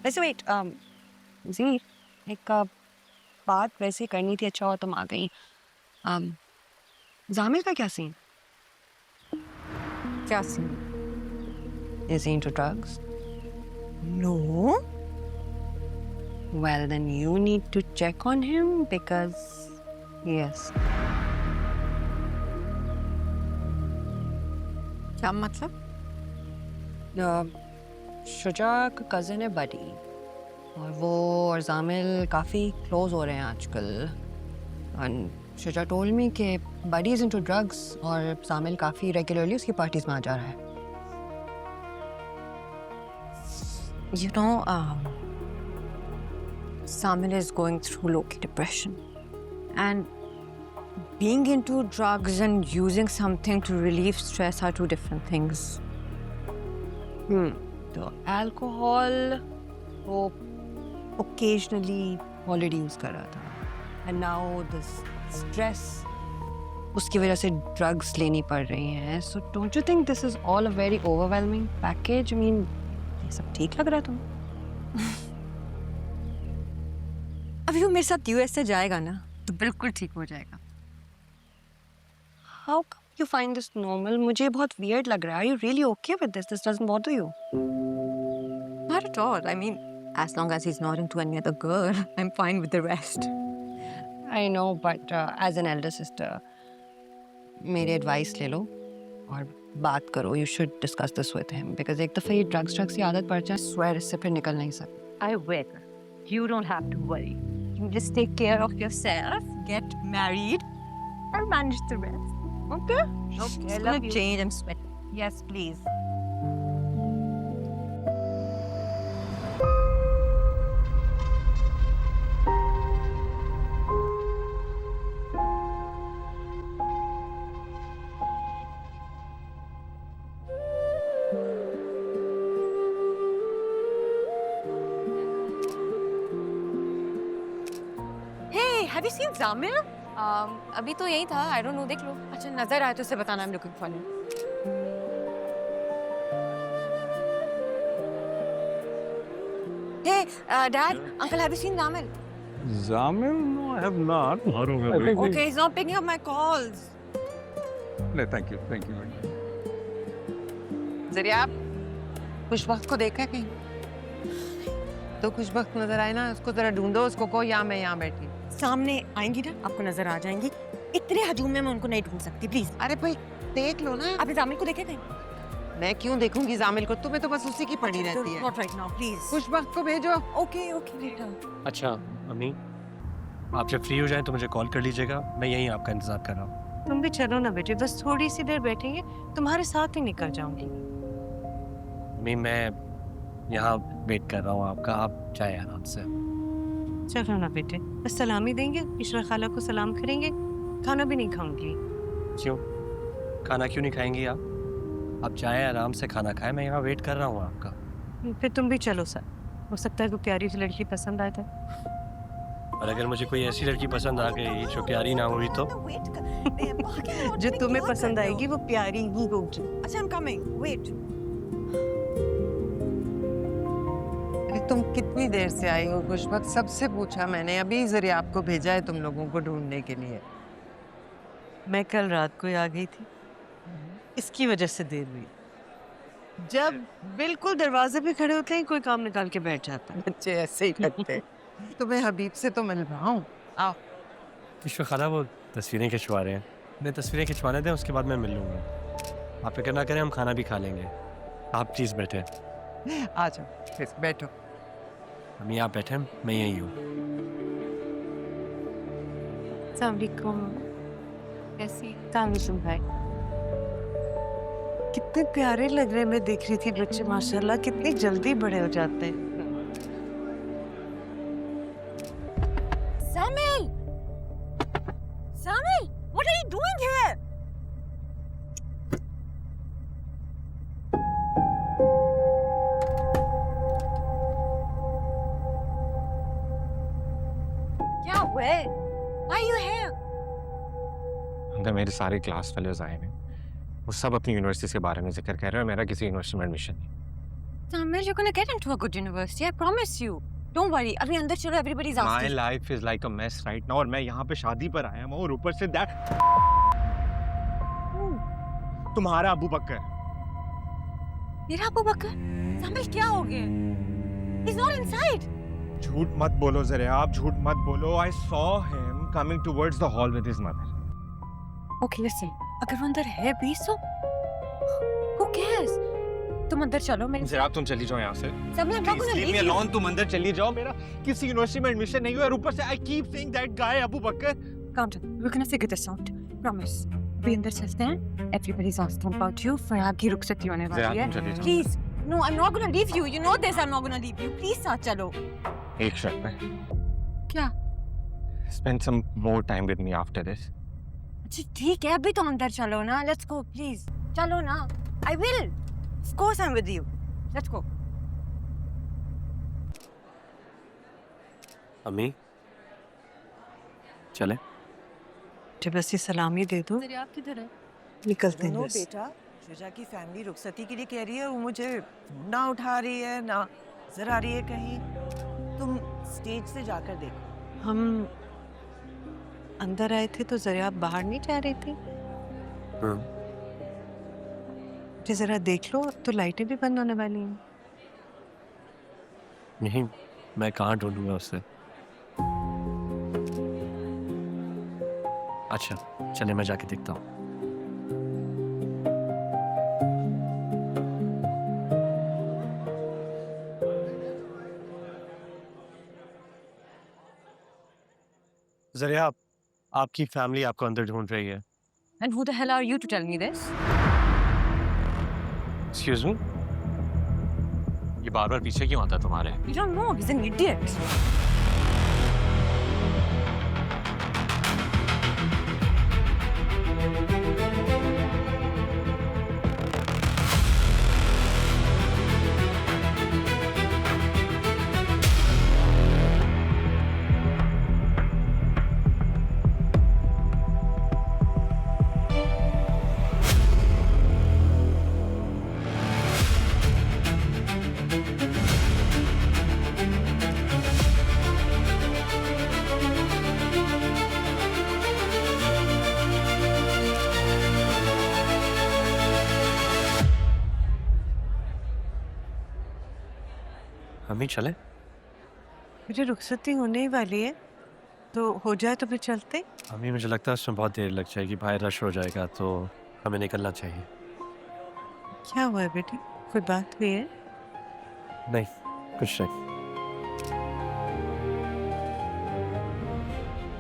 वैसे वेट जी एक बात वैसे करनी थी, अच्छा हुआ तुम आ गई। जामिल का क्या सीन? क्या scene? Is he into drugs? No. Well, then you need to check on him because yes. क्या मतलब? शुजा का कज़न है बडी, और वो और जामिल काफ़ी क्लोज हो रहे हैं आजकल। एंड शुजा टोल्ड मी कि बडी इज़ इनटू ड्रग्स और जामिल काफ़ी रेगुलरली उसकी पार्टीज में आ जा रहा है। You know, Samil is going through low-key depression, and being into drugs and using something to relieve stress are two different things. तो अल्कोहल वो ओकेजनली ऑलरेडी यूज़ कर रहा था, एंड नाउ दिस स्ट्रेस उसकी वजह से ड्रग्स लेनी पड़ रही हैं। So don't you think this is all a very overwhelming package? I mean ये सब ठीक लग रहा है तुम्हें? अभी वो मेरे साथ यूएस से जाएगा ना, तो बिल्कुल ठीक हो जाएगा। How come you find this normal? मुझे बहुत वियर्ड लग रहा है। Are you really okay with this? This doesn't bother you? Not at all. I mean, as long as he's not into any other girl, I'm fine with the rest. I know, but as an elder sister मेरी advice ले लो और बात करो। You should discuss this with him because एक दफ़ा ये drugs की आदत पड़ जाए, स्वेर इससे फिर निकल नहीं सकता। I will. You don't have to worry. You just take care of yourself, get married, I'll manage the rest. Okay? Okay, It's gonna change. I'm sweating. Yes, please. Hey, have you seen Zamir? अभी तो यही था, I don't know, देख लो। अच्छा, नजर आए तो उसे बताना, I'm looking for him. Hey, Dad, Uncle, have you seen Zamir? Zamil? No, I have not. Okay, he's not picking up my calls. No, thank you. जरिया, आप कुछ वक्त को देखा कहीं? तो कुछ वक्त नजर आए ना, उसको जरा ढूंढो, उसको कहो यहाँ मैं यहाँ बैठी। सामने आएंगी ना, आपको नजर आ जाएंगी। इतने हजूम में मैं उनको नहीं ढूंढ सकती, प्लीज। अरे भाई देख लो ना। आपने जामिल को देखे कहीं? मैं क्यों देखूंगी जामिल को? तुम्हें तो बस उसी की पड़ी रहती है। Not right now, please. कुछ वक्त को भेजो। Okay, later. अच्छा अम्मी, आप जब फ्री हो जाएं तो मुझे कॉल कर लीजिएगा, मैं यहीं आपका इंतजार कर रहा हूँ। तुम भी चलो ना बेटे, बस थोड़ी सी देर बैठेंगे, तुम्हारे साथ ही निकल जाऊंगी। अम्मी मैं यहाँ वेट कर रहा हूँ आपका, आप जाए आराम से। चलो ना बेटे, बस सलामी देंगे, इशरा खाला को सलाम करेंगे, खाना भी नहीं खाऊंगी। क्यों? खाना क्यों नहीं खाएंगी आप? आप जाएं आराम से, खाना खाएं, मैं यहाँ वेट कर रहा हूँ आपका। फिर तुम भी चलो सर, हो सकता है कोई प्यारी सी लड़की पसंद आए तो। और अगर मुझे कोई ऐसी लड़की पसंद आ गई जो प्यारी ना हुई तो? जो तुम्हें पसंद आएगी वो प्यारी ही होगी। अच्छा, I'm coming. Wait. अरे तुम कितनी देर से आई हो? कुछ वक्त सबसे पूछा मैंने, अभी जरिया आपको भेजा है तुम लोगों को ढूंढने के लिए। मैं कल रात को ही आ गई थी, इसकी वजह से देर हुई। जब बिल्कुल दरवाजे पे खड़े होते हैं, कोई काम निकाल के बैठ जाता है। बच्चे ऐसे ही करते। तुम्हें हबीब से तो मिल रहा हूँ, आओ। ईश्वर खाला वो तस्वीरें खिंचवा रहे हैं, उन्हें तस्वीरें खिंचवाने दें, उसके बाद मैं मिल लूँगा। आप फिक्र ना करें, हम खाना भी खा लेंगे। आप प्लीज़ बैठे। आ जाओ, प्लीज बैठो। अम्मी आप बैठे, मैं यहीं हूँ। अस्सलाम वालेकुम। कैसी? तामुसुम भाई, कितने प्यारे लग रहे हैं। मैं देख रही थी बच्चे, माशाल्लाह कितनी जल्दी बड़े हो जाते हैं। Zamil! Zamil, what are you doing here? क्या हुआ है? Why are you here? अंदर मेरे सारे क्लास फेलोज आए हैं, वो सब अपनी यूनिवर्सिटी के बारे में जिक्र कर रहे हैं और मेरा किसी यूनिवर्सिटी में एडमिशन नहीं। Tamil, you're gonna get into a good university. I promise you. Don't worry. अभी अंदर चलो. Everybody's My asking. life is like a mess right now और मैं यहाँ पे शादी पर आया हूँ और ऊपर से that तुम्हारा अबू बकर. मेरा अबू बकर. Tamil, क्या हो गया? He's not inside. झूठ मत बोलो जरा, आप झूठ मत बोलो. I saw him coming towards the hall with his mother. Okay, listen. अगर वो अंदर है भी so who cares? तुम अंदर चलो. मैं जरा तुम चली जाओ यहाँ से. Tamil, I'm not Please gonna leave leave me you. alone. तुम अंदर चली जाओ. मेरा किसी यूनिवर्सिटी में एडमिशन नहीं हुआ और ऊपर से I keep seeing that guy Abu Bakr. Calm down. We're gonna figure this out. Promise. अभी अंदर चलते हैं. Everybody's asking about you. फराग की रुखसती होने जरा वाली है. तुम चली जाओ. Please. No, I'm not gonna leave you. You know this. I'm not gonna leave you. Please साथ चलो. एक शर्त पे. क्या? Spend some more time with me after this. अच्छा ठीक है. अभी तो अंदर चलो ना. Let's go, please. चलो ना. I will. Of course I'm with you. Let's go. अम्मी चले. जब बस ये सलामी दे दो. आप किधर है? निकलते हैं नो बस. बेटा, शुजा की फैमिली रुखसती के लिए कह रही है और मुझे फोन ना उठा रही है ना नजर आ रही है कहीं. तुम स्टेज से जाकर देखो. हम अंदर आए थे तो जरा आप बाहर नहीं जा रही थी. हाँ. जी जरा देख लो तो लाइटें भी बंद होने वाली हैं. नहीं, मैं कहाँ ढूंढूंगा उससे. अच्छा चले मैं जाके देखता हूँ. जरिया आपकी फैमिली आपको अंदर ढूंढ रही है. And who the hell are you to tell me this? Excuse me, ये बार बार पीछे क्यों आता है तुम्हारे? You don't know. He's an idiot. अम्मी चले. मेरी रुखसती होने ही वाली है तो हो जाए तो फिर चलते. अम्मी मुझे लगता है उसमें बहुत देर लग जाएगी. बाहर रश हो जाएगा तो हमें निकलना चाहिए. क्या हुआ है बेटी? कोई बात हुई है? नहीं कुछ नहीं.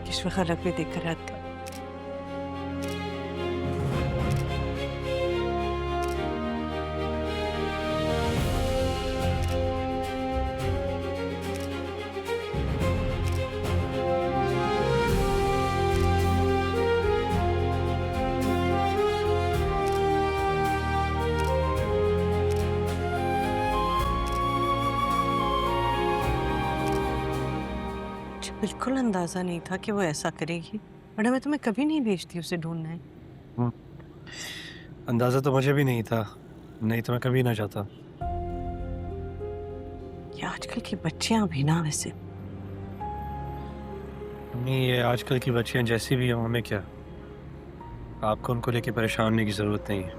किश्व खलक भी देख कर आते. बिल्कुल अंदाजा नहीं था कि वो ऐसा करेगी. वरना मैं तुम्हें कभी नहीं भेजती उसे ढूंढना है. अंदाज़ा तो मुझे भी नहीं था. नहीं तो मैं कभी ना जाता. ये आजकल की बच्चियां भी ना वैसे. अम्मी ये आजकल की बच्चियां जैसी भी हों हमें क्या. आपको उनको लेके परेशान होने की ज़रूरत नहीं है.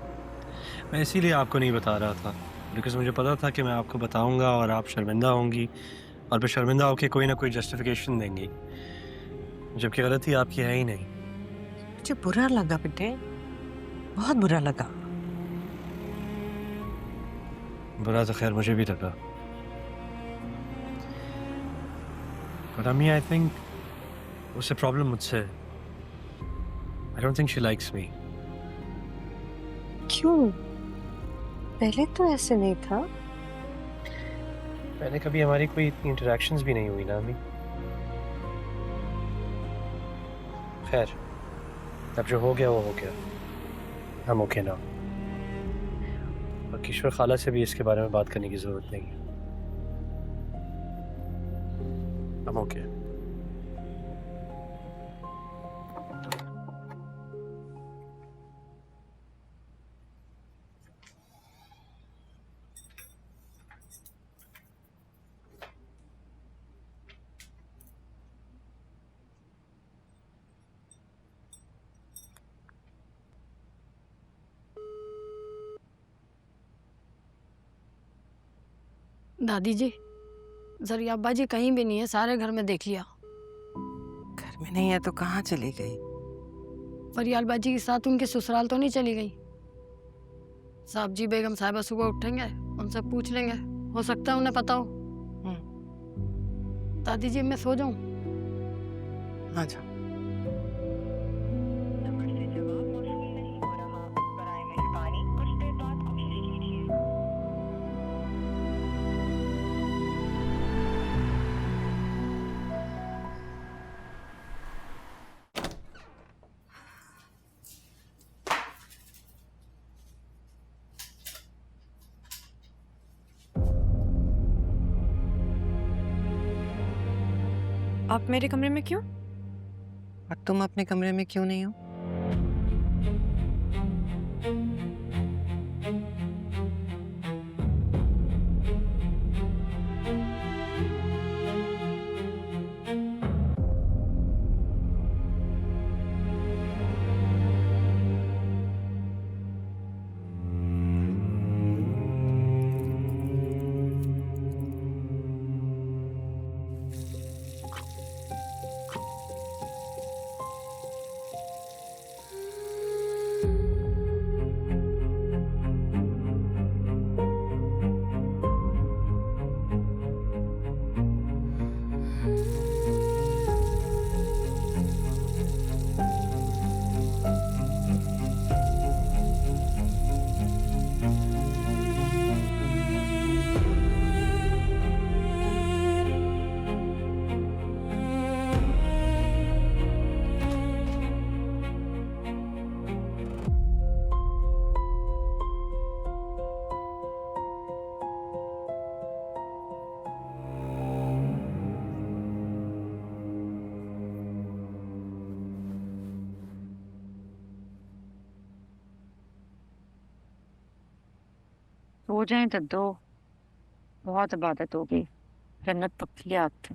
मैं इसीलिए आपको नहीं बता रहा था बिकॉज मुझे पता था कि मैं आपको बताऊंगा और आप शर्मिंदा होंगी और फिर शर्मिंदा होकर कोई ना कोई जस्टिफिकेशन देंगी जबकि गलती आपकी है ही नहीं. मुझे बुरा लगा बेटे, बहुत बुरा लगा. बुरा तो खैर मुझे भी लगा. But अम्मी आई थिंक उससे प्रॉब्लम मुझसे है. I don't think she likes me. क्यों? पहले तो ऐसे नहीं था. पहले कभी हमारी कोई इतनी इंटरेक्शंस भी नहीं हुई ना अम्मी. खैर अब जो हो गया वो हो गया. हम ओके ना. और किशोर खाला से भी इसके बारे में बात करने की ज़रूरत नहीं है. हम ओके. दादी जी, जरिया अब्बा जी कहीं भी नहीं है, सारे घर में देख लिया। घर में नहीं है तो कहाँ चली गई? फरियाल बाजी के साथ उनके ससुराल तो नहीं चली गई? साहब जी बेगम साहिबा सुबह उठेंगे, उनसे पूछ लेंगे, हो सकता है उन्हें पता हो। दादी जी मैं सो जाऊं? हाँ जाओ। आप मेरे कमरे में क्यों? और तुम अपने कमरे में क्यों नहीं हो? सो जाएं तो दो, बहुत इबादत होगी, जन्नत पक्की आपकी।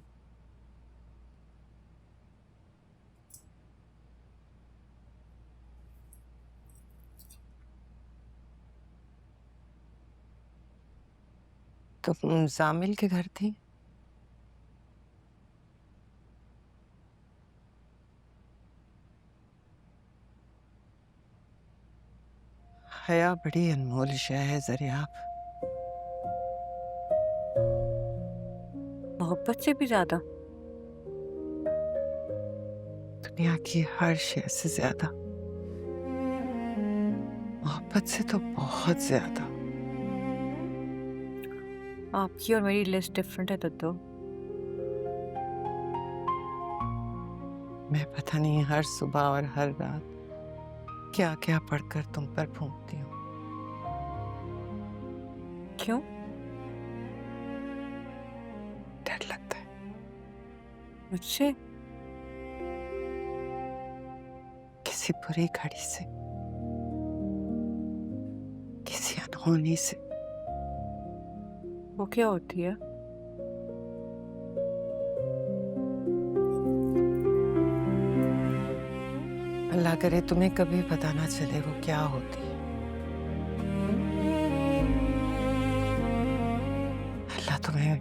तुम जामिल के घर थी? हया बड़ी अनमोल शय है ज़रियाब। मोहब्बत से भी ज्यादा। दुनिया की हर शय से ज्यादा, मोहब्बत से तो बहुत ज्यादा। आपकी और मेरी लिस्ट डिफरेंट है तो। मैं पता नहीं हर सुबह और हर रात क्या क्या पढ़कर तुम पर फूंकती हूँ। क्यों? डर लगता है मुझसे? किसी बुरी घड़ी से, किसी अनहोनी से। वो क्या होती है? अल्लाह करे तुम्हें कभी पता ना चले वो क्या होती है। अल्लाह तुम्हें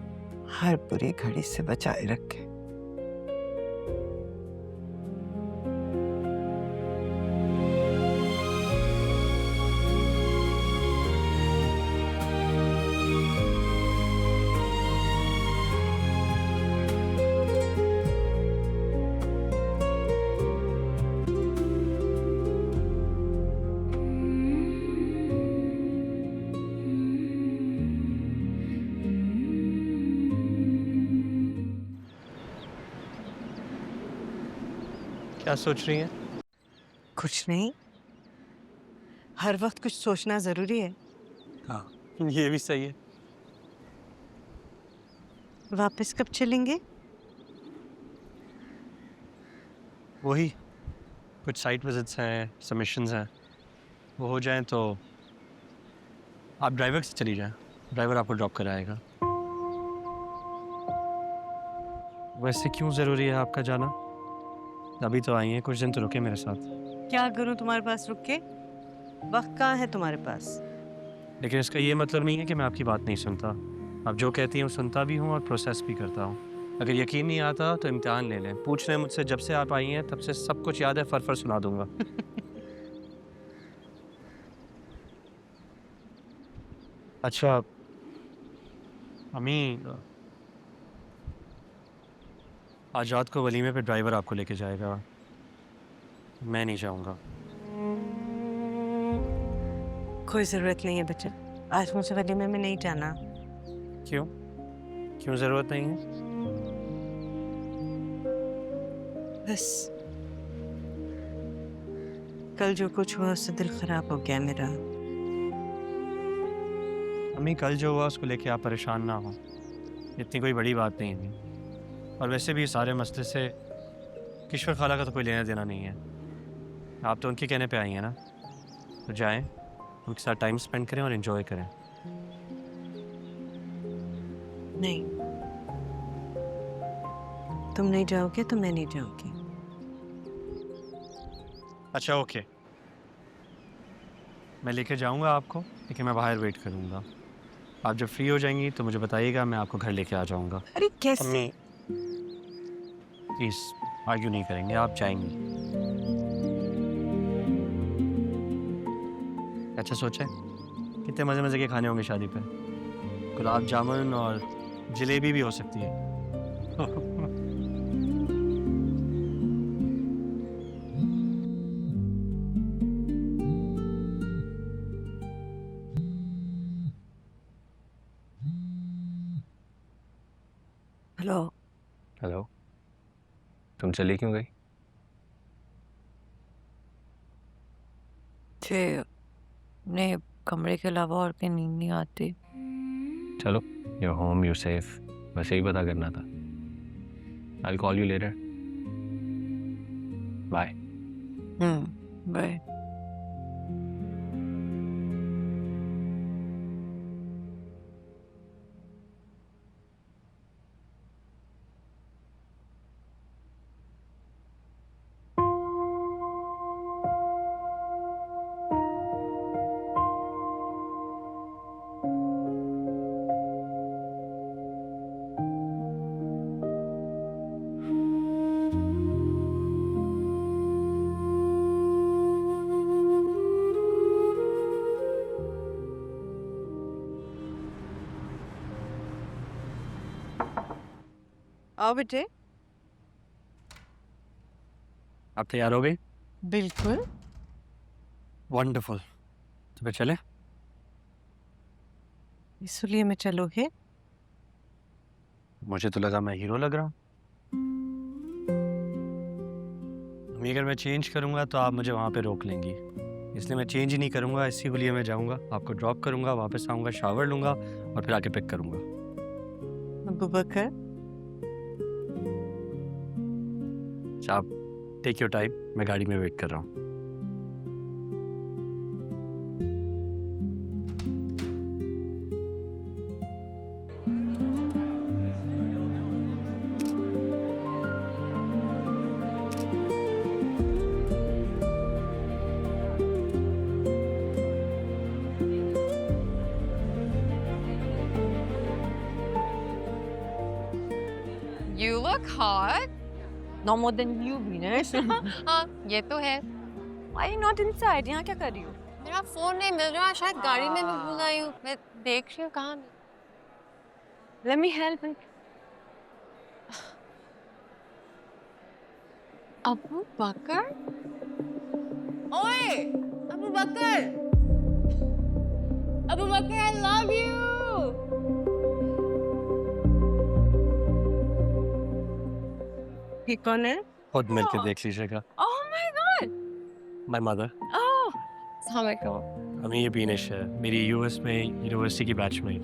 हर बुरी घड़ी से बचाए रखे। क्या सोच रही हैं? कुछ नहीं, हर वक्त कुछ सोचना जरूरी है। हाँ, ये भी सही है। वापस कब चलेंगे? वही कुछ साइट विजिट्स हैं, सबमिशंस हैं, वो हो जाएं तो आप ड्राइवर से चली जाएं, ड्राइवर आपको ड्रॉप कराएगा। वैसे क्यों ज़रूरी है आपका जाना? अभी तो आई हैं, कुछ दिन तो रुके मेरे साथ। क्या करूं तुम्हारे पास रुक के? वक्त कहाँ है तुम्हारे पास? लेकिन इसका ये मतलब नहीं है कि मैं आपकी बात नहीं सुनता। आप जो कहती हैं वो सुनता भी हूँ और प्रोसेस भी करता हूँ। अगर यकीन नहीं आता तो इम्तिहान ले लें। पूछ लें मुझसे, जब से आप आई हैं तब से सब कुछ याद है, फर सुना दूंगा। अच्छा अम्मी, आज रात को वलीमे पे ड्राइवर आपको लेके जाएगा, मैं नहीं जाऊंगा। कोई ज़रूरत नहीं है बच्चा, आज मुझे वलीमे में नहीं जाना। क्यों? क्यों ज़रूरत नहीं है? बस कल जो कुछ हुआ उससे दिल खराब हो गया मेरा। अम्मी, कल जो हुआ उसको लेके आप परेशान ना हो, इतनी कोई बड़ी बात नहीं है। और वैसे भी सारे मसले से किश्वर खाला का तो कोई लेना देना नहीं है। आप तो उनके कहने पे आई हैं ना, तो जाएं, उनके साथ टाइम स्पेंड करें और एंजॉय करें। नहीं, तुम नहीं जाओगे तो मैं नहीं जाऊंगी। अच्छा ओके, मैं लेके जाऊंगा आपको, लेकिन मैं बाहर वेट करूंगा। आप जब फ्री हो जाएंगी तो मुझे बताइएगा, मैं आपको घर लेके आ जाऊंगा। अरे कैसे? अम्मी प्लीज आर्ग्यू नहीं करेंगे, आप जाएंगी। अच्छा सोचा है कितने मज़े मज़े के खाने होंगे शादी पे? गुलाब जामुन और जलेबी भी हो सकती है। हेलो। हेलो, तुम चली क्यों गई? अपने कमरे के अलावा और कहीं नींद नहीं आती। चलो, you're home, you're safe, बस यही पता करना था। I'll call you later. Bye. Bye. आओ बेटे। आप तैयार हो गई? बिल्कुल। वंडरफुल, तो फिर चले? इसलिए मैं चलोगे? मुझे तो लगा मैं हीरो लग रहा हूँ। अगर मैं चेंज करूंगा तो आप मुझे वहाँ पे रोक लेंगी, इसलिए मैं चेंज ही नहीं करूंगा। इसी लिए मैं जाऊंगा, आपको ड्रॉप करूंगा, वापस आऊंगा, शावर लूंगा और फिर आके पिक करूंगा। अबू बकर, आप टेक योर टाइम, मैं गाड़ी में वेट कर रहा हूँ। You look hot. No more than you, Vinesh. हाँ, ये तो है। Why are you not inside? यहाँ क्या कर रही हो? मेरा फोन नहीं मिल रहा, शायद गाड़ी में भी भूल आई हूँ। मैं देख रही हूँ कहाँ। Let me help. अबू बकर? ओए, अबू बकर! अबू बकर, I love you. ये कौन है? खुद मिलके देख लीजिएगा। Oh my God! My mother. Oh, अस्सलाम वालेकुम। अम्मी, ये बीनिश है, मेरी यूएस में यूनिवर्सिटी की batchmate.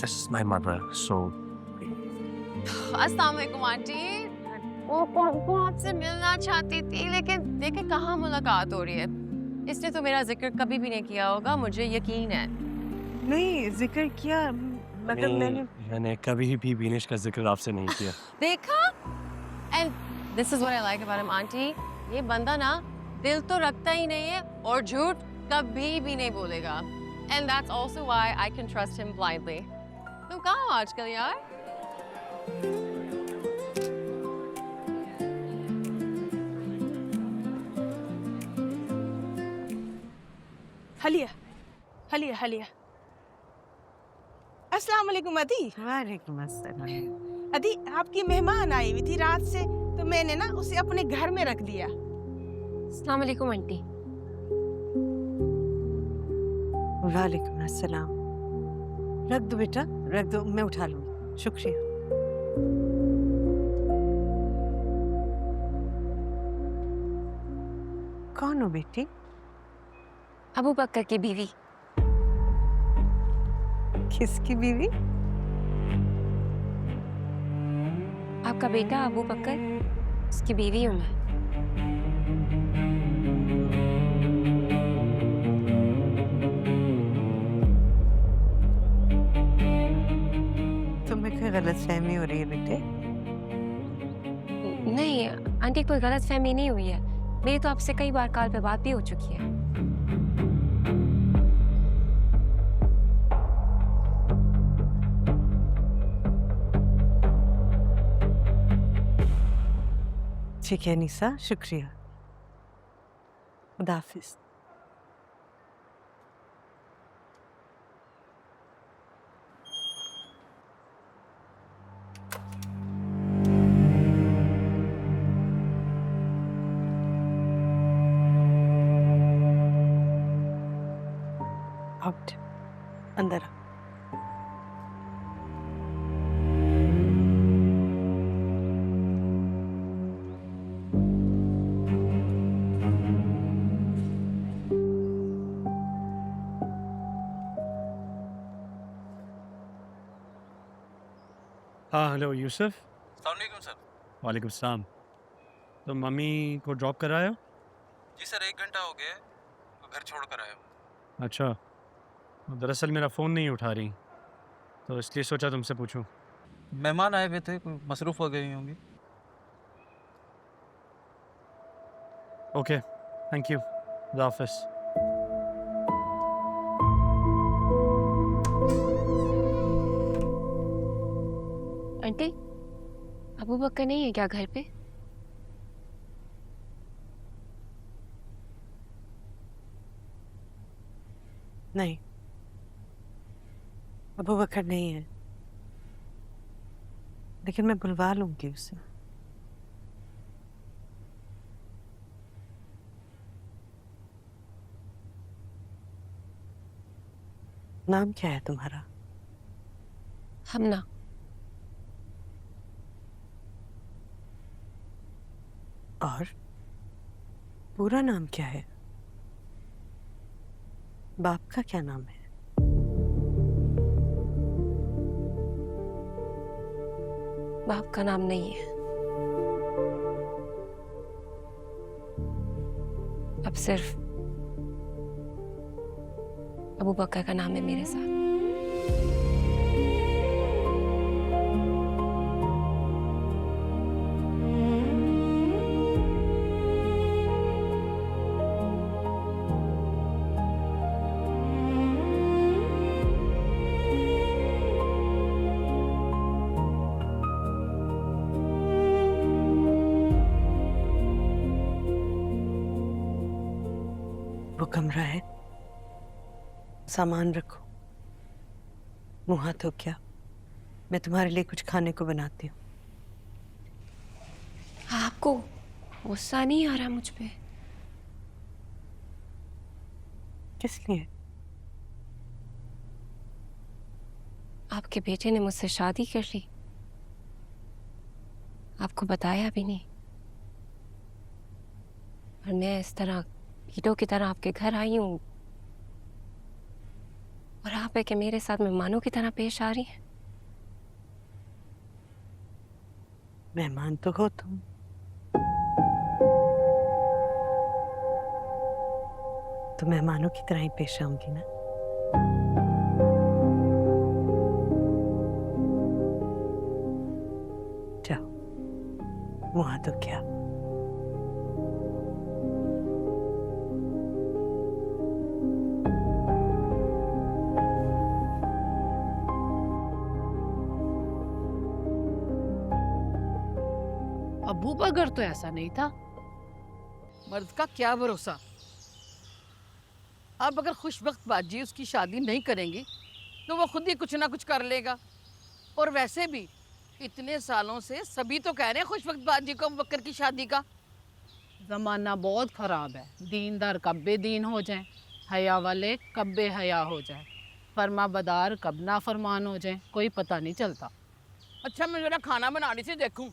This is my mother. So अस्सलाम वालेकुम आंटी। वो आपसे मिलना चाहती थी, लेकिन देखे कहाँ मुलाकात हो रही है। इसने तो मेरा जिक्र कभी भी नहीं किया होगा, मुझे यकीन है। नहीं, जिक्र किया, मतलब मैंने कभी भी बीनिश का जिक्र आपसे नहीं किया। देखा? And this is what I like about him, aunty. ये बंदा ना दिल तो रखता ही नहीं है और झूठ कभी भी नहीं बोलेगा। And that's also why I can trust him blindly. तुम कहाँ हो आजकल यार? हलिया हलिया हलिया। अस्सलाम वालेकुम अदी। वालेकुम अस्सलाम। अदी आपकी मेहमान आई हुई थी रात से, तो मैंने ना उसे अपने घर में रख दिया। अस्सलाम वालेकुम आंटी। वालेकुम अस्सलाम। रख दो बेटा, रख दो, मैं उठा लूँगी। शुक्रिया। कौन हो बेटी? अबू बकर की बीवी। किसकी बीवी? आपका बेटा अबू बकर, उसकी बीवी हूँ मैं। तुम्हें कोई गलतफहमी हो रही है बेटे? नहीं आंटी, कोई गलतफहमी नहीं हुई है। मेरी तो आपसे कई बार कॉल पे बात भी हो चुकी है। ठीक है निसा, शुक्रिया। खुदा हाफिज। आउट, अंदर आ। हाँ हेलो यूसुफ। अस्सलाम सर। वालेकुम सलाम। तो मम्मी को ड्रॉप कराया? जी सर, 1 घंटा हो गया है, घर छोड़ कर आया हूँ। अच्छा, दरअसल मेरा फ़ोन नहीं उठा रही, तो इसलिए सोचा तुमसे पूछूं। मेहमान आए हुए थे, कोई मसरूफ़ हो गई होंगी। Okay, thank you. खुदा हाफिज़। आंटी, अबू बकर नहीं है क्या घर पे? नहीं, अबू बकर नहीं है, लेकिन मैं बुलवा लूंगी उसे। नाम क्या है तुम्हारा? हमना। और पूरा नाम क्या है? बाप का क्या नाम है? बाप का नाम नहीं है। अब सिर्फ अबू बकर का नाम है मेरे साथ। वो कमरा है, सामान रखो, मुंह हाथ धो क्या, मैं तुम्हारे लिए कुछ खाने को बनाती हूँ। आपको गुस्सा नहीं आ रहा मुझ पे? किस लिए? आपके बेटे ने मुझसे शादी कर ली, आपको बताया भी नहीं, और मैं इस तरह कीटों की तरह आपके घर आई हूं, और आप है कि मेरे साथ मेहमानों की तरह पेश आ रही हैं। मेहमान तो हो तुम, तो मेहमानों की तरह ही पेश आऊंगी ना। जाओ, मुंह हाथ धो क्या। मगर तो ऐसा नहीं था। मर्द का क्या भरोसा। अब अगर खुशबख्त बाजी उसकी शादी नहीं करेंगी तो वो खुद ही कुछ ना कुछ कर लेगा। और वैसे भी इतने सालों से सभी तो कह रहे हैं खुशबख्त बाजी को बकर की शादी का। ज़माना बहुत ख़राब है। दीनदार कब बेदीन हो जाएं, हया वाले कब बेहया हो जाएं, फरमा बदार कब ना फरमान हो जाएं, कोई पता नहीं चलता। अच्छा मैं ज़रा खाना बनाने से देखूं।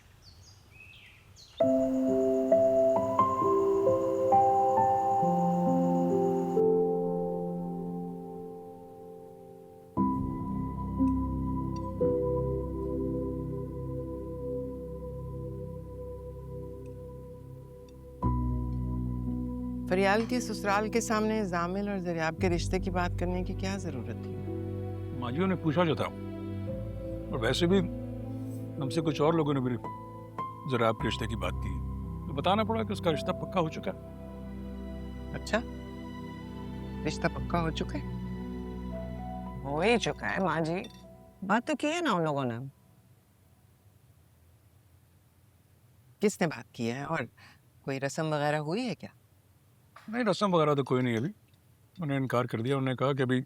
फरियाल के ससुराल के सामने जामिल और ज़रियाब के रिश्ते की बात करने की क्या ज़रूरत थी? माजियों ने पूछा जो था, और वैसे भी हमसे कुछ और लोगों ने भी जरा आपके रिश्ते की बात की, तो बताना पड़ा कि उसका रिश्ता पक्का हो चुका है। अच्छा, रिश्ता पक्का हो चुका है? हो ही चुका है माँ जी, बात तो की है ना उन लोगों ने। किसने बात की है और कोई रस्म वगैरह हुई है क्या? नहीं, रस्म वगैरह तो कोई नहीं है अभी। उन्होंने इनकार कर दिया। उन्होंने कहा कि अभी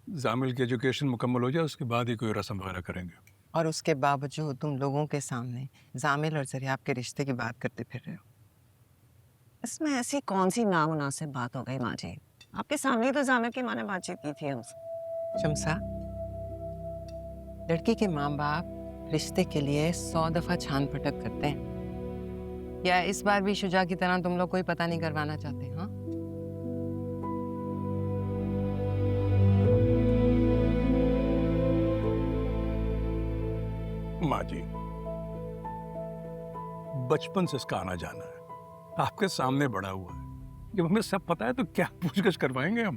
जामिल की एजुकेशन मुकम्मल हो जाए उसके बाद ही कोई रस्म वगैरह करेंगे। और उसके बावजूद तुम लोगों के सामने जामिल और ज़रियाब के रिश्ते की बात करते फिर रहे हो। इसमें ऐसी कौन सी नामुनासिब बात हो गई माँ जी? आपके सामने तो जामिल की माँ ने बातचीत की थी हमसे। शम्सा, लड़की के माँ बाप रिश्ते के लिए 100 दफा छान पटक करते हैं। या इस बार भी शुजा की तरह तुम लोग कोई पता नहीं करवाना चाहते? हाँ, माँ जी, बचपन से इसका आना जाना है, आपके सामने बड़ा हुआ है। जब हमें सब पता है तो क्या पूछगछ करवाएंगे हम?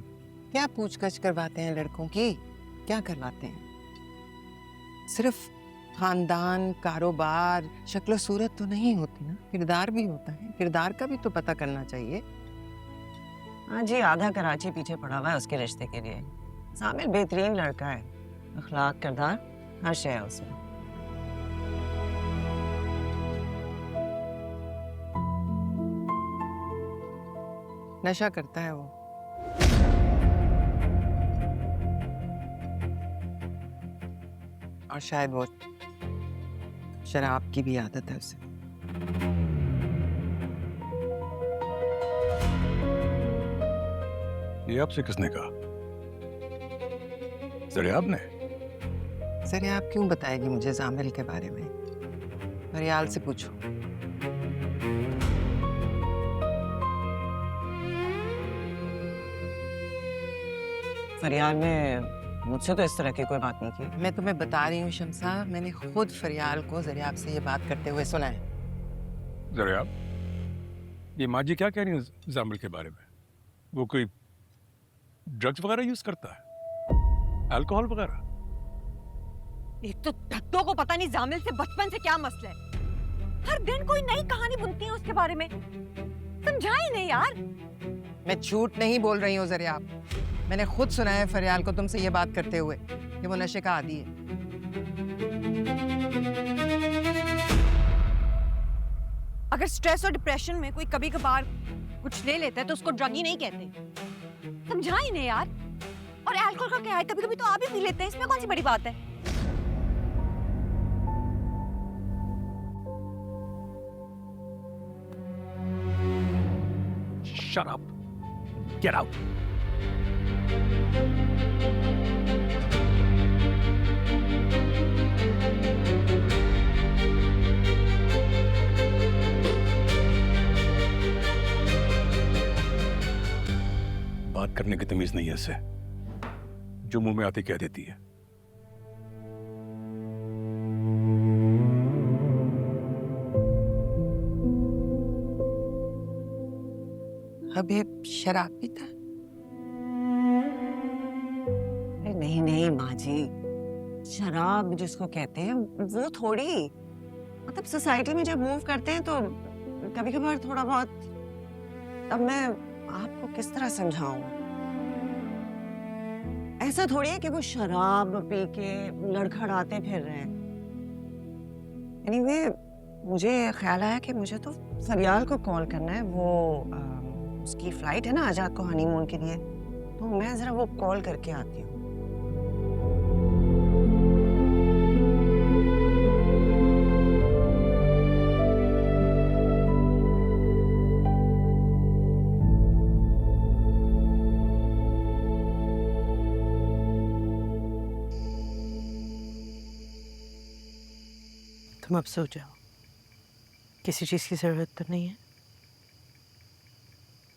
क्या पूछगछ करवाते हैं लड़कों की? क्या करवाते हैं? सिर्फ खानदान, कारोबार, शक्ल सूरत तो नहीं होती ना, किरदार भी होता है। किरदार का भी तो पता करना चाहिए। हाँ जी, आधा कराची पीछे पड़ा हुआ है उसके रिश्ते के लिए। जामिल बेहतरीन लड़का है, अखलाक, किरदार, हर शय है उसमें। नशा करता है वो। और शायद वो शराब की भी आदत है उसे। ये आपसे किसने कहा? ज़रियाब ने? ज़रियाब क्यों बताएगी मुझे जामिल के बारे में? फरियाल से पूछो। फरियाल ने मुझसे तो इस तरह की कोई बात नहीं की। मैं तुम्हें बता रही हूँ शम्सा, मैंने खुद फरियाल को ज़रियाब से ये बात करते हुए सुना है। ज़रियाब, ये माँ जी क्या कह रही है जामिल के बारे में? वो कोई ड्रग्स वगैरह यूज करता है, अल्कोहल वगैरह? एक तो धत्तों को पता नहीं जामिल से बचपन से क्या मसला है। हर दिन कोई नई कहानी बुनती है उसके बारे में। समझाई नहीं यार। मैं झूठ नहीं बोल रही हूँ ज़रियाब, मैंने खुद सुना है फरियाल को तुमसे ये बात करते हुए कि वो नशे का आदी है। अगर स्ट्रेस और डिप्रेशन में कोई कभी कभार कुछ ले लेता है तो उसको ड्रग ही नहीं कहते। समझाई नहीं यार। और अल्कोहल का क्या है, कभी कभी तो आप ही पी लेते हैं, इसमें कौन सी बड़ी बात है? Shut up. Get out. बात करने की तमीज नहीं है इसे, जो मुंह में आती कह देती है। अब ये शराब पीता? नहीं नहीं माँ जी, शराब जिसको कहते हैं वो थोड़ी, मतलब सोसाइटी में जब मूव करते हैं तो कभी कभार थोड़ा बहुत। अब मैं आपको किस तरह समझाऊं? ऐसा थोड़ी है कि वो शराब पी के लड़खड़ाते फिर रहे हैं। एनीवे, मुझे ख्याल आया कि मुझे तो फरियाल को कॉल करना है। वो उसकी फ्लाइट है ना आजाद को हनीमून के लिए, तो मैं जरा वो कॉल करके आती हूँ। तुम अब सो जाओ, किसी चीज की जरूरत तो नहीं है।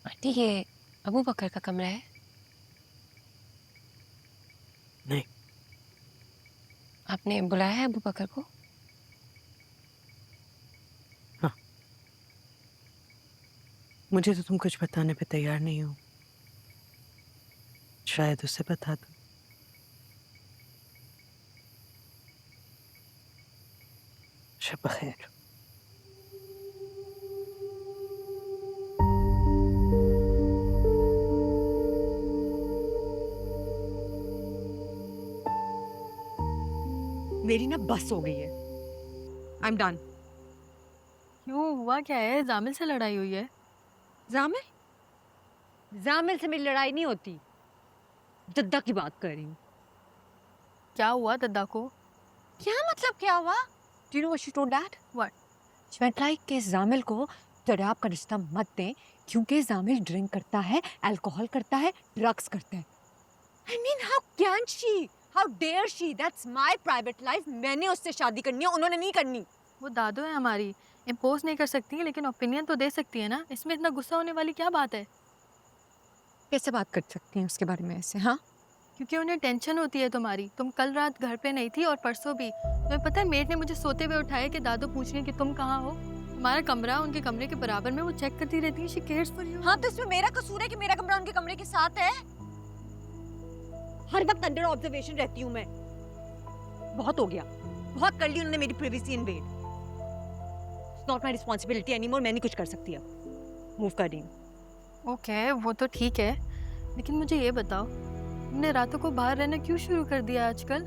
आंटी ये अबू बकर का कमरा है? नहीं। आपने बुलाया है अबू बकर को? हाँ। मुझे तो तुम कुछ बताने पे तैयार नहीं हो, शायद उससे बता दो। शब बखैर। मेरी ना बस हो गई है। I am done. क्यों, हुआ क्या है? जामिल से लड़ाई हुई है? जामिल से मेरी लड़ाई नहीं होती, दद्दा की बात कर रही हूँ। क्या हुआ दद्दा को? क्या मतलब क्या हुआ? Do you know what she told Dad? What? She went like कि जामिल को शराब का रिश्ता मत दें क्योंकि जामिल ड्रिंक करता है, अल्कोहल करता है, ड्रग्स करता है। I mean, how can she? How dare she? That's my private life. मैंने उससे शादी करनी है, उन्होंने नहीं करनी। वो दादो है हमारी, इम्पोज नहीं कर सकती है लेकिन ओपिनियन तो दे सकती है ना। इसमें इतना गुस्सा होने वाली क्या बात है? कैसे बात कर सकती हैं उसके बारे में ऐसे? हाँ, क्योंकि उन्हें टेंशन होती है तुम्हारी। तुम कल रात घर पे नहीं थी और परसों भी। तुम्हें पता है मेड ने मुझे सोते हुए उठाया कि दादो पूछ रही है कि तुम कहाँ हो। तुम्हारा कमरा उनके कमरे के बराबर में, वो चेक करती रहती है। She cares for you. हाँ तो इसमें मेरा कसूर है कि मेरा कमरा उनके कमरे के साथ है? हर वक्त अंडर ऑब्जर्वेशन रहती हूँ मैं। बहुत हो गया, बहुत कर ली उन्होंने मेरी privacy invade. It's not my responsibility anymore. मैं नहीं कुछ कर सकती अब। मूव कर रही हूँ। ओके, वो तो ठीक है, लेकिन मुझे ये बताओ तुमने रातों को बाहर रहना क्यों शुरू कर दिया आजकल?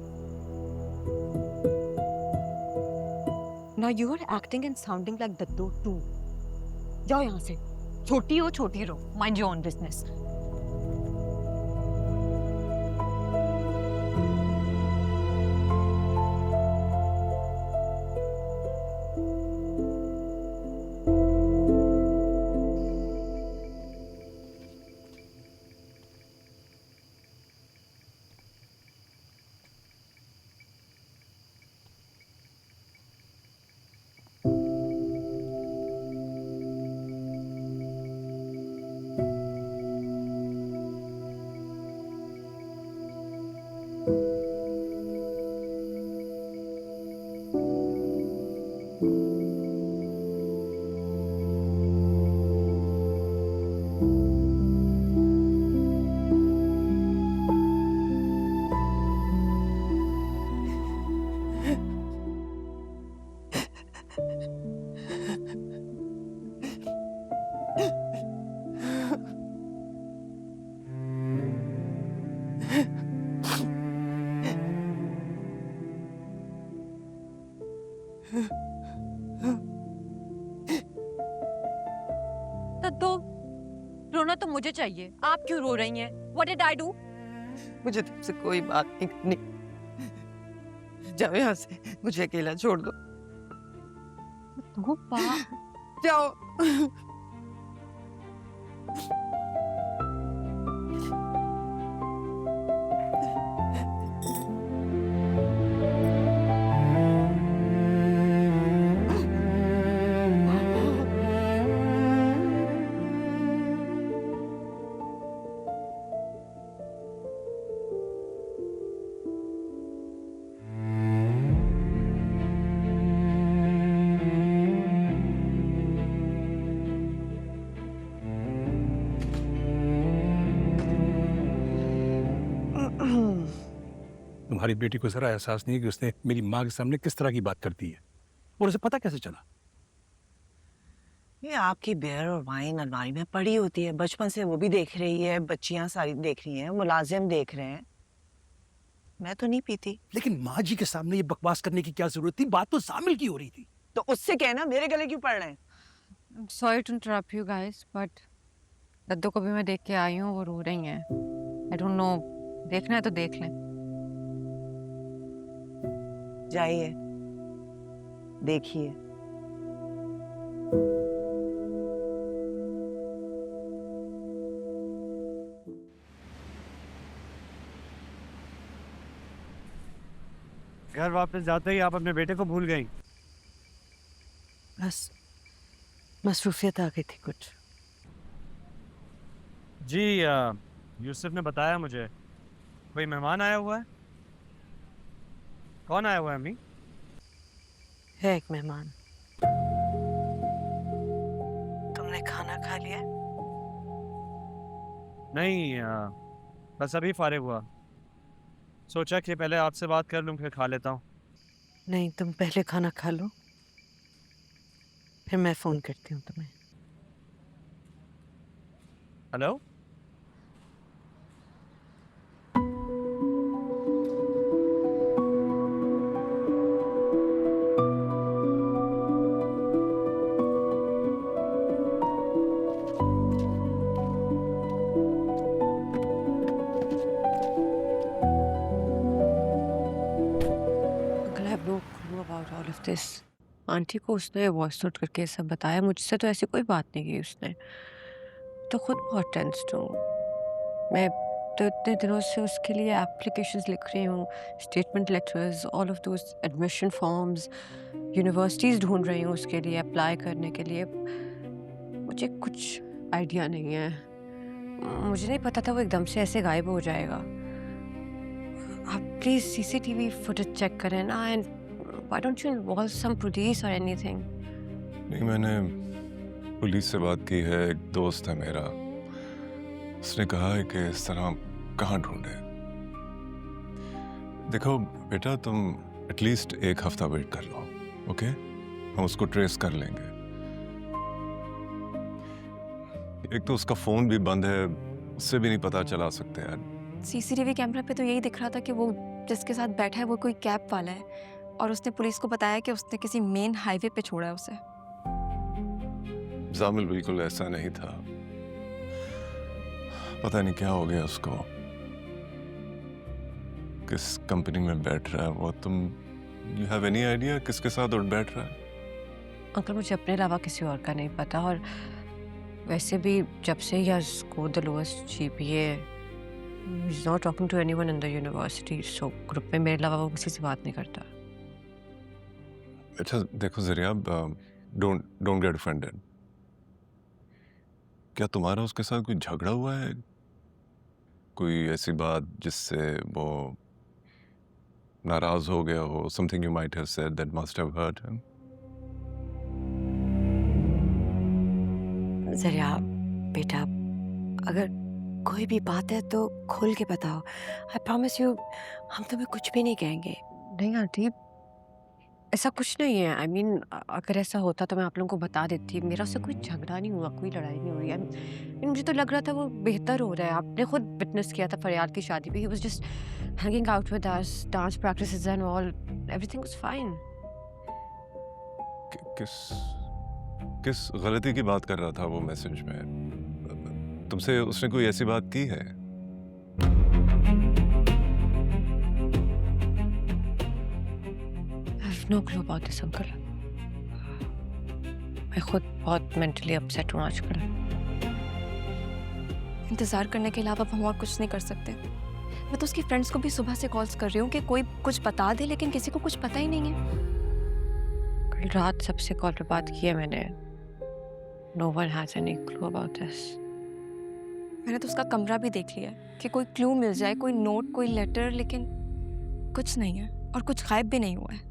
Now you are acting and sounding like Daddo too. जाओ यहाँ से। छोटी हो छोटी रहो। Mind your own business. तो रोना तो मुझे चाहिए, आप क्यों रो रही हैं? What did I do? मुझे तुमसे कोई बात नहीं करनी। जाओ यहाँ से, मुझे अकेला छोड़ दो। तो जाओ। तुम्हारी बेटी को जरा एहसास नहीं है कि उसने मेरी माँ के सामने किस तरह की बात करती है, और उसे पता कैसे चला? ये आपकी बियर और वाइन अलमारी में पड़ी होती है, बचपन से वो भी देख रही है, बच्चियां सारी देख रही हैं, मुलाजिम देख रहे हैं। मैं तो नहीं पीती। लेकिन माँ जी के सामने ये बकवास करने की क्या जरूरत थी? बात तो जामिल की हो रही थी। तो उससे कहना मेरे गले क्यों पड़ रहे हैं? Sorry to interrupt you guys, but दद्दू को भी मैं देख के आई हूँ, वो रो रही हैं। आई डोंट नो, देखना है तो देख लें। जाइए, देखिए। घर वापस जाते ही आप अपने बेटे को भूल गई। बस मसरूफियत आ गई थी कुछ। जी यूसुफ ने बताया मुझे कोई मेहमान आया हुआ है। कौन आया हुआ है अम्मी? है एक मेहमान। तुमने खाना खा लिया? नहीं, बस अभी फारिग हुआ। सोचा कि पहले आपसे बात कर लूं, फिर खा लेता हूँ। नहीं, तुम पहले खाना खा लो, फिर मैं फोन करती हूँ तुम्हें। हेलो? दिस आंटी को उसने वॉइस नोट करके सब बताया, मुझसे तो ऐसी कोई बात नहीं की उसने। तो खुद बहुत टेंस्ड हूँ मैं, तो इतने दिनों से उसके लिए एप्लीकेशंस लिख रही हूँ, statement letters, all of those admission forms, universities ढूंढ रही हूँ उसके लिए अप्लाई करने के लिए। मुझे कुछ आइडिया नहीं है, मुझे नहीं पता था वो एकदम से ऐसे गायब हो जाएगा। आप प्लीज़ सीसीटीवी फुटेज चेक करें ना, and why don't you involve some police और एनीथिंग। नहीं, मैंने पुलिस से बात की है, एक दोस्त है मेरा, उसने कहा है कि इस तरह कहाँ ढूंढे। देखो बेटा, तुम एटलीस्ट एक हफ्ता वेट कर लो, ओके? हम उसको ट्रेस कर लेंगे। एक तो उसका फोन भी बंद है, उससे भी नहीं पता चला सकते यार। सीसीटीवी कैमरा पे तो यही दिख रहा था कि वो जिसके साथ बैठा है वो कोई कैब वाला है, और उसने पुलिस को बताया कि उसने किसी मेन हाईवे पे छोड़ा है उसे। जामिल बिल्कुल ऐसा नहीं था, पता नहीं क्या हो गया उसको, किस कंपनी में बैठ रहा है वो। तुम यू हैव एनी आइडिया किसके साथ उठ बैठ रहा है? अंकल, मुझे अपने अलावा किसी और का नहीं पता, और वैसे भी जब से ही score the lowest GPA, he is not talking to anyone in the university, so group में मेरे अलावा वो किसी से बात नहीं करता। अच्छा देखो ज़रिया, डोंट गेट ऑफेंडेड। क्या तुम्हारा उसके साथ कोई झगड़ा हुआ है? कोई ऐसी बात जिससे वो नाराज हो गया हो? Something you might have said that must have hurt him? जरिया बेटा, अगर कोई भी बात है तो खोल के बताओ। आई प्रॉमिस यू, हम तुम्हें कुछ भी नहीं कहेंगे। नहीं आंटी, ऐसा कुछ नहीं है। I mean, अगर ऐसा होता तो मैं आप लोगों को बता देती। मेरा उससे कोई झगड़ा नहीं हुआ, कोई लड़ाई नहीं हुई। मुझे तो लग रहा था वो बेहतर हो रहा है। आपने खुद विटनेस किया था फरियाद की शादी पे। He was just hanging out with us, dance practices and all, everything was fine. किस गलती की बात कर रहा था वो मैसेज में? तुमसे उसने कोई ऐसी बात की है? No clue about this, uncle. मैं खुद बहुत मेंटली अपसेट हूँ आजकल। इंतज़ार करने के अलावा हम और कुछ नहीं कर सकते। मैं तो उसकी फ्रेंड्स को भी सुबह से कॉल्स कर रही हूँ कि कोई कुछ बता दे, लेकिन किसी को कुछ पता ही नहीं है। कल रात सबसे कॉल पे बात की है मैंने। No one has any clue about this. मैंने तो उसका कमरा भी देख लिया कि कोई क्लू मिल जाए, कोई नोट, कोई लेटर, लेकिन कुछ नहीं है, और कुछ गायब भी नहीं हुआ है।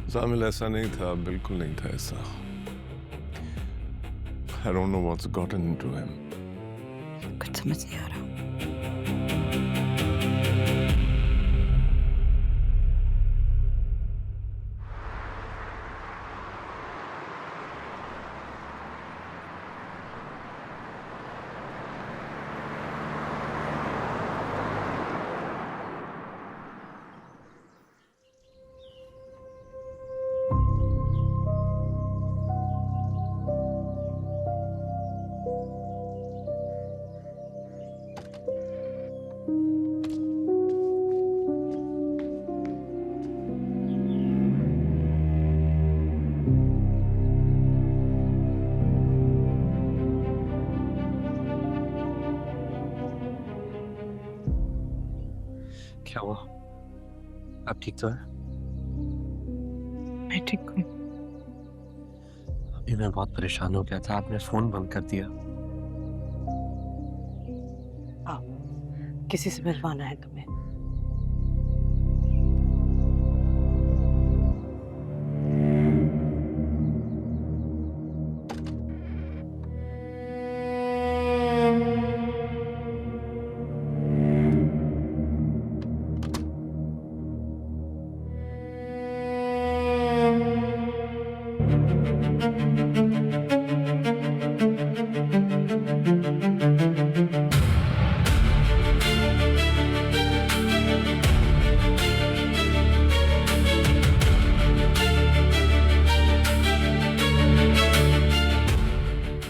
जामिल ऐसा नहीं था, बिल्कुल नहीं था ऐसा। I don't know what's gotten into him. कुछ समझ नहीं आ रहा। क्या हुआ? आप ठीक तो है? मैं ठीक हूँ। अभी मैं बहुत परेशान हो गया था, आपने फोन बंद कर दिया। किसी से मिलवाना है तुम्हें?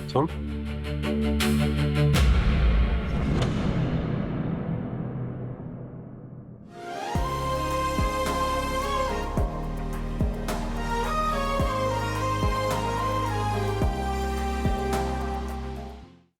तुम